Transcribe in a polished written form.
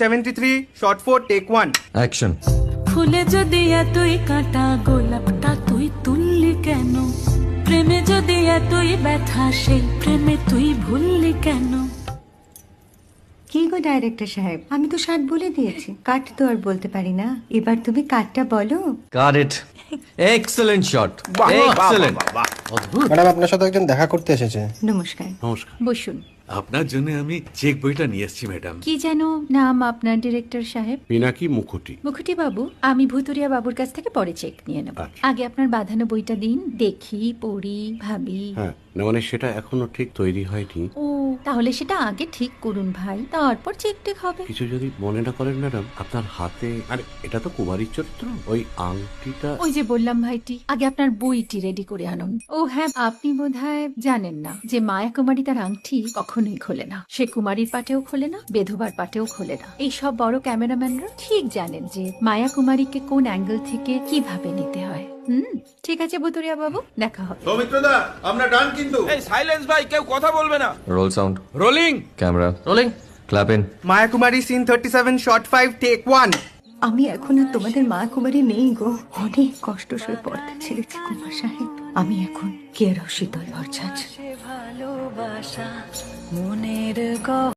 73 shot 4 take 1 action. ফুলে যদি এতই কাঁটা গোলাপটা তুই তুললি কেন? প্রেমে যদি এতই ব্যথা সেই প্রেমে তুই ভুললি কেন? কি গো ডাইরেক্টর সাহেব, আমি তো 60 বলে দিয়েছি, কাট তো আর বলতে পারি না, এবার তুমি কাটটা বলো। Got it. Excellent shot, excellent. Madam আপনার সাথে একজন দেখা করতে এসেছে। নমস্কার। নমস্কার। বসুন। আপনার জন্য আমি চেক বইটা নিয়ে এসেছি ম্যাডাম। কি যেন নাম আপনার ডিরেক্টর সাহেব? পিনাকি মুখোটি। মুখুটি বাবু, আমি ভুতুরিয়া বাবুর কাছ থেকে পরে চেক নিয়ে নেব। আচ্ছা। আগে আপনার বাঁধানো বইটা দিন, দেখি, পড়ি, ভাবি। হ্যাঁ, না মানে সেটা এখনো ঠিক তৈরি হয়নি। ও, তাহলে সেটা আগে ঠিক করুন ভাই, তারপর চেক টেক হবে। কিছু যদি মনে না করেন ম্যাডাম, আপনার হাতে, আরে এটা তো কুমারীর চরিত্র, ওই আংটিটা। ওই যে বললাম ভাইটি, আগে আপনার বইটি রেডি করে আনুন। ও হ্যাঁ, আপনি বোধহয় জানেন না যে মায়া কুমারী তার আংটি কখনোই খোলে না। সে কুমারীর পাটেও খোলে না, বেধবার পাটেও খোলে না। এই সব বড় ক্যামেরাম্যানরা ঠিক জানেন যে মায়া কুমারীকে কোন অ্যাঙ্গেল থেকে কিভাবে নিতে হয়। ঠিক আছে বুতুরিয়া বাবু, দেখা হবে। সৌমিত্রদা আমরা ডান কিন্তু। এই সাইলেন্স ভাই, কেউ কথা বলবে না। Roll sound, rolling camera rolling, clap in. Maya Kumari scene 37 shot 5 take 1 আমি এখন আর তোমাদের মা কুমারী নেই গো, অনেক কষ্ট সয়ে পড়তে ছেড়েছি কুমার সাহেব। আমি এখন কেরও শীতল ভরছাছ। ভালোবাসা মনের